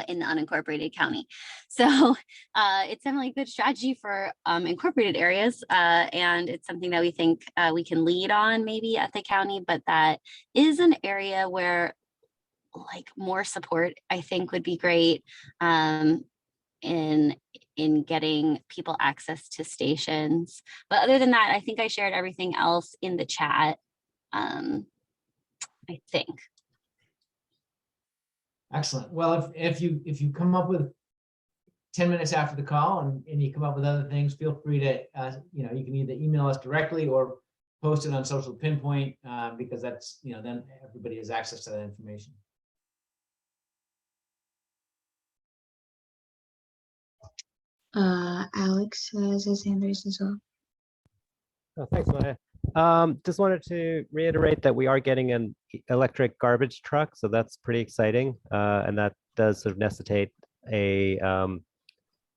In the unincorporated county. So it's definitely a good strategy for incorporated areas. And it's something that we think we can lead on maybe at the county, but that is an area where more support I think would be great in getting people access to stations. But other than that, I think I shared everything else in the chat, I think. Excellent. Well, if you come up with 10 minutes after the call and you come up with other things, feel free to, you can either email us directly or post it on Social Pinpoint because that's, then everybody has access to that information. Alex has his hand raised as well. Oh, thanks, Maya. Just wanted to reiterate that we are getting an electric garbage truck, so that's pretty exciting. And that does sort of necessitate a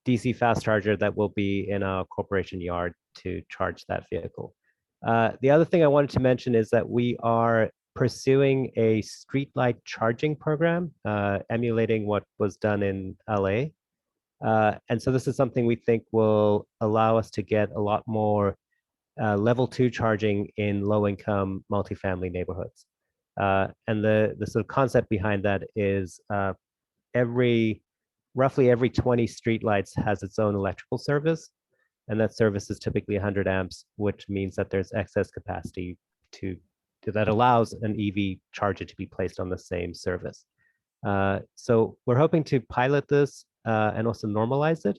DC fast charger that will be in a corporation yard to charge that vehicle. The other thing I wanted to mention is that we are pursuing a streetlight charging program, emulating what was done in LA. And so this is something we think will allow us to get a lot more level 2 charging in low-income multifamily neighborhoods. And the sort of concept behind that is roughly every 20 streetlights has its own electrical service, and that service is typically 100 amps, which means that there's excess capacity that allows an EV charger to be placed on the same service. So we're hoping to pilot this and also normalize it.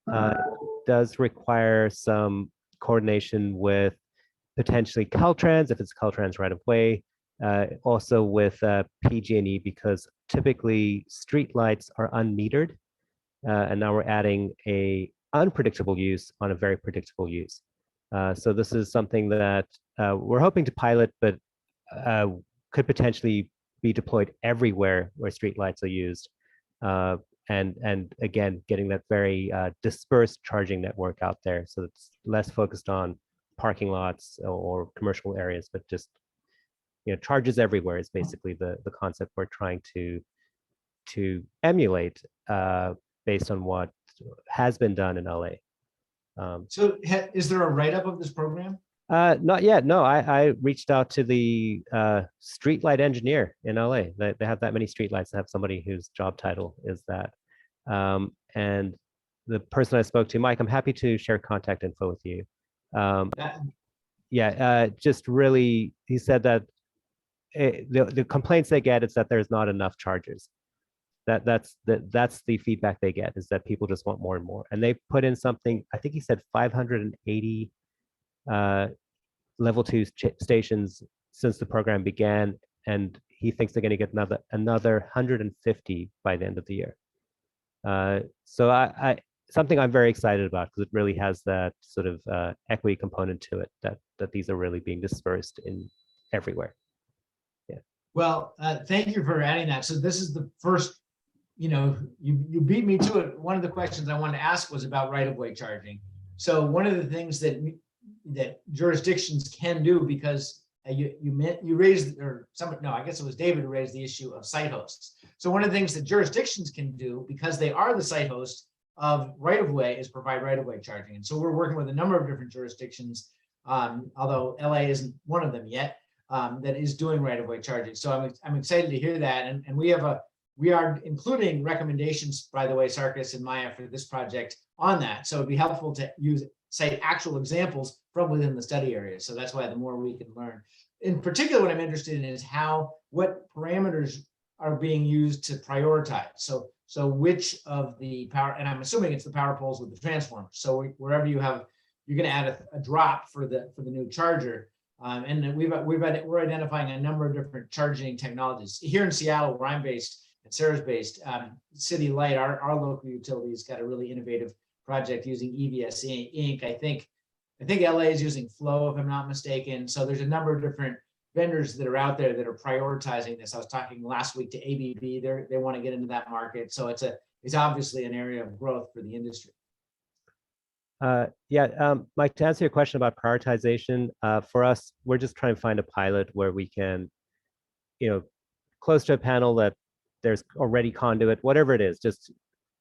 It does require some coordination with potentially Caltrans, if it's Caltrans right of way, also with PG&E, because typically street lights are unmetered. And now we're adding a unpredictable use on a very predictable use. So this is something that we're hoping to pilot, but could potentially be deployed everywhere where street lights are used. And again, getting that very dispersed charging network out there, so it's less focused on parking lots or commercial areas, but just charges everywhere is basically the concept we're trying to emulate based on what has been done in LA. So is there a write-up of this program? Not yet. No, I reached out to the streetlight engineer in LA. They have that many streetlights. They have somebody whose job title is that. And the person I spoke to, Mike, I'm happy to share contact info with you. Just really, he said that the complaints they get is that there's not enough chargers. That's the feedback they get, is that people just want more and more. And they put in something, I think he said 580 level 2 stations since the program began, and he thinks they're going to get another 150 by the end of the year. So I something I'm very excited about, because it really has that sort of equity component to it, that these are really being dispersed in everywhere. Yeah. Well, thank you for adding that. So this is the first, you beat me to it. One of the questions I wanted to ask was about right-of-way charging. So one of the things that jurisdictions can do, because you raised, or somebody, no, I guess it was David who raised the issue of site hosts. So one of the things that jurisdictions can do, because they are the site host of right-of-way, is provide right-of-way charging. And so we're working with a number of different jurisdictions, although LA isn't one of them yet, that is doing right-of-way charging. So I'm excited to hear that. And we are including recommendations, by the way, Sarkis and Maya, for this project on that. So it'd be helpful to cite actual examples from within the study area. So that's why the more we can learn. In particular, what I'm interested in is what parameters are being used to prioritize. So which of the power, and I'm assuming it's the power poles with the transformers. So wherever you're going to add a drop for the new charger. And we're identifying a number of different charging technologies. Here in Seattle, where I'm based, and Sarah's based, City Light, our local utility, has got a really innovative project using EVS Inc. I think LA is using Flow, if I'm not mistaken. So there's a number of different vendors that are out there that are prioritizing this. I was talking last week to ABB. They want to get into that market. So it's obviously an area of growth for the industry. Mike, to answer your question about prioritization, for us, we're just trying to find a pilot where we can, close to a panel that there's already conduit, whatever it is. Just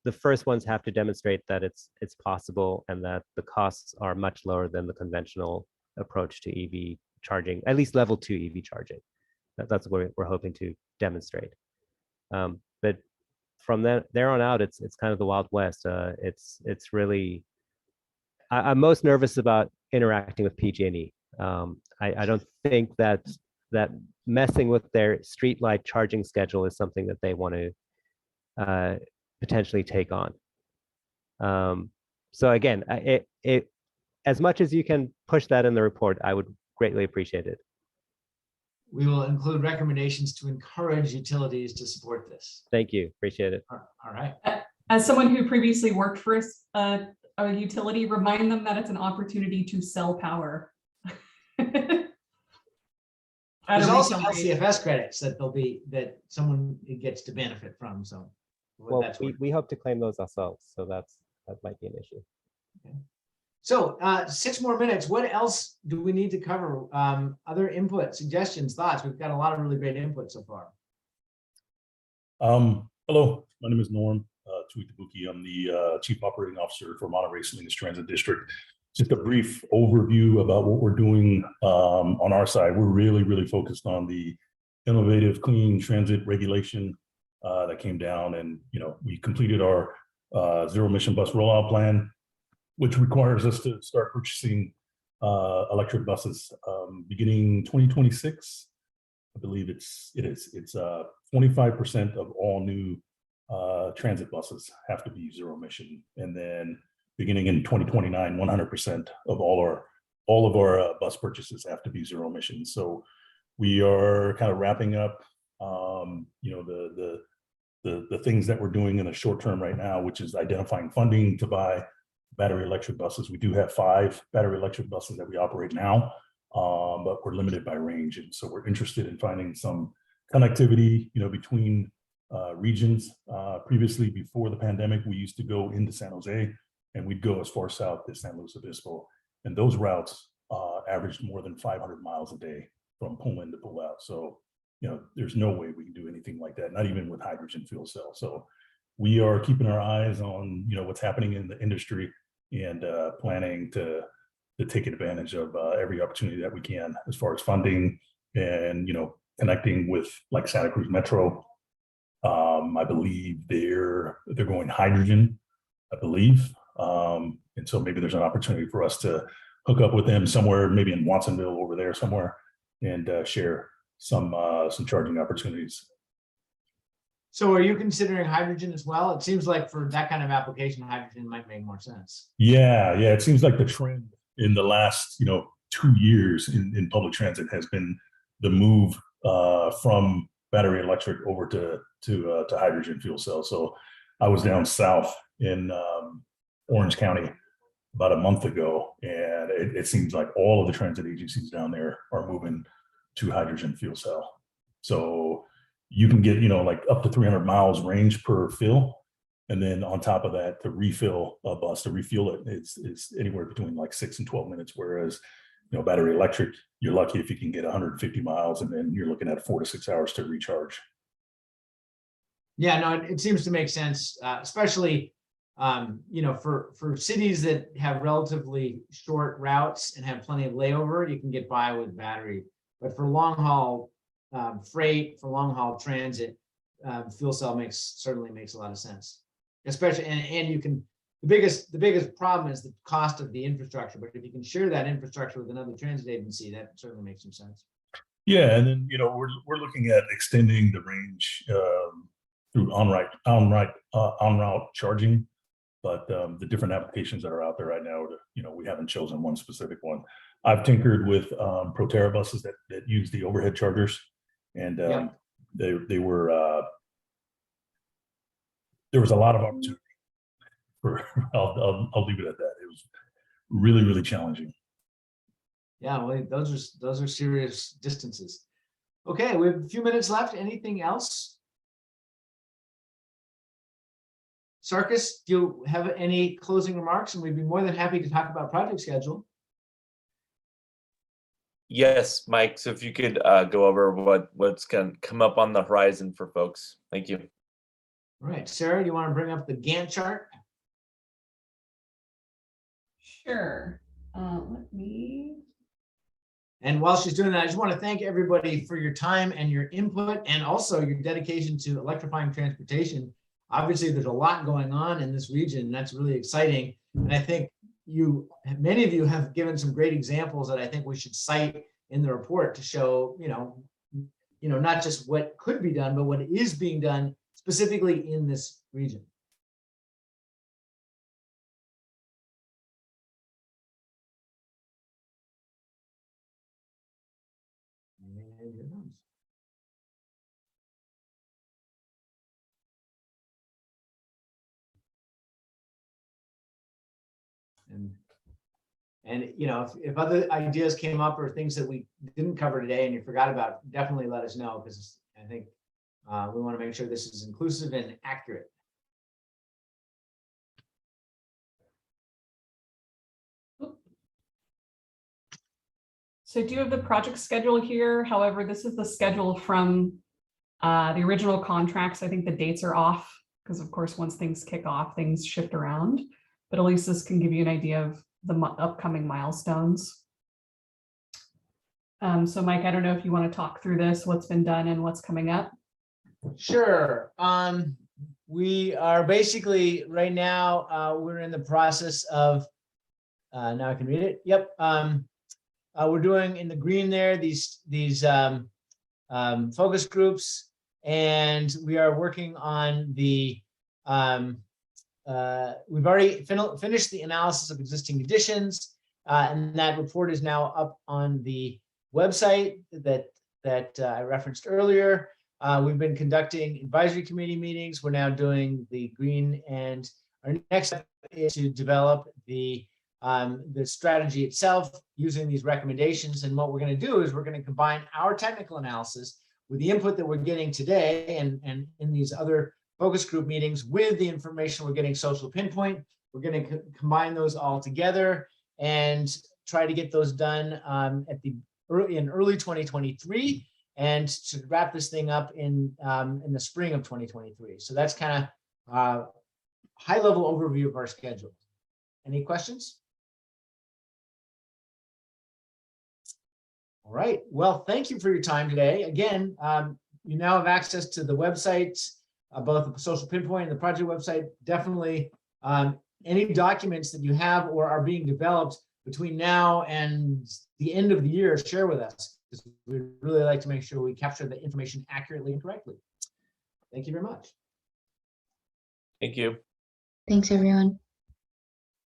the first ones have to demonstrate that it's possible, and that the costs are much lower than the conventional approach to EV charging, at least level 2 EV charging. That's what we're hoping to demonstrate. But from there on out, it's kind of the Wild West. It's really, I'm most nervous about interacting with PG&E. I don't think that messing with their streetlight charging schedule is something that they want to potentially take on. So again, as much as you can push that in the report, I would greatly appreciate it. We will include recommendations to encourage utilities to support this. Thank you. Appreciate it. All right. As someone who previously worked for a utility, remind them that it's an opportunity to sell power. There's also LCFS credits that someone gets to benefit from. So, well, we hope to claim those ourselves. So that might be an issue. Okay. So 6 more minutes. What else do we need to cover? Other input, suggestions, thoughts? We've got a lot of really great input so far. Hello, my name is Norm Tuitabuki. I'm the Chief Operating Officer for Monterrey Salinas Transit District. Just a brief overview about what we're doing on our side. We're really focused on the innovative clean transit regulation that came down, and we completed our zero emission bus rollout plan, which requires us to start purchasing electric buses beginning 2026. I believe it's 25% of all new transit buses have to be zero emission, and then beginning in 2029, 100% of all of our bus purchases have to be zero emissions. So we are kind of wrapping up, the things that we're doing in the short term right now, which is identifying funding to buy battery electric buses. We do have 5 battery electric buses that we operate now, but we're limited by range. And so we're interested in finding some connectivity, between regions. Previously, before the pandemic, we used to go into San Jose and we'd go as far south as San Luis Obispo. And those routes averaged more than 500 miles a day from pull in to pull out. So, there's no way we can do anything like that, not even with hydrogen fuel cells. So we are keeping our eyes on, what's happening in the industry and planning to take advantage of every opportunity that we can as far as funding and, connecting with like Santa Cruz Metro. I believe they're going hydrogen, I believe. And so maybe there's an opportunity for us to hook up with them somewhere, maybe in Watsonville over there somewhere, and share some charging opportunities. So are you considering hydrogen as well? It seems like for that kind of application, hydrogen might make more sense. Yeah. It seems like the trend in the last, 2 years in public transit has been the move from battery electric over to hydrogen fuel cells. So I was down south in Orange County about a month ago, and it seems like all of the transit agencies down there are moving to hydrogen fuel cell. So you can get, like up to 300 miles range per fill. And then on top of that, to refill a bus, to refuel it, it's anywhere between like 6 and 12 minutes. Whereas, battery electric, you're lucky if you can get 150 miles, and then you're looking at 4 to 6 hours to recharge. Yeah, no, it seems to make sense, especially, for cities that have relatively short routes and have plenty of layover, you can get by with battery. But for long haul freight, for long haul transit, fuel cell certainly makes a lot of sense. Especially, and you can, the biggest problem is the cost of the infrastructure. But if you can share that infrastructure with another transit agency, that certainly makes some sense. Yeah, and then we're looking at extending the range through on route charging. But the different applications that are out there right now, we haven't chosen one specific one. I've tinkered with Proterra buses that use the overhead chargers, and they were there was a lot of opportunity for. I'll leave it at that. It was really, really challenging. Yeah, well, those are serious distances. Okay, we have a few minutes left. Anything else? Sarkis, do you have any closing remarks? And we'd be more than happy to talk about project schedule. Yes, Mike. So if you could go over what's going to come up on the horizon for folks. Thank you. All right, Sarah, do you want to bring up the Gantt chart? Sure. Let me. And while she's doing that, I just want to thank everybody for your time and your input, and also your dedication to electrifying transportation. Obviously, there's a lot going on in this region, and that's really exciting. And I think many of you have given some great examples that I think we should cite in the report to show, not just what could be done, but what is being done specifically in this region. And here it comes. And if other ideas came up or things that we didn't cover today and you forgot about, definitely let us know, because I think we want to make sure this is inclusive and accurate. So I do have the project schedule here. However, this is the schedule from the original contracts. I think the dates are off because, of course, once things kick off, things shift around. But at least this can give you an idea of the upcoming milestones. So Mike, I don't know if you want to talk through this, what's been done and what's coming up. Sure. We are basically right now, we're in the process of, now I can read it. Yep. We're doing in the green there, these focus groups, and we are working on the, we've already finished the analysis of existing conditions, and that report is now up on the website that I referenced earlier. We've been conducting advisory committee meetings. We're now doing the green, and our next step is to develop the strategy itself using these recommendations. And what we're going to do is we're going to combine our technical analysis with the input that we're getting today and in these other focus group meetings with the information we're getting social pinpoint. We're going to combine those all together and try to get those done in early 2023, and to wrap this thing up in the spring of 2023. So that's kind of high level overview of our schedule. Any questions? All right. Well, thank you for your time today. Again, you now have access to the websites, both the social pinpoint and the project website. Definitely any documents that you have or are being developed between now and the end of the year, share with us, because we'd really like to make sure we capture the information accurately and correctly. Thank you very much. Thank you. Thanks, everyone.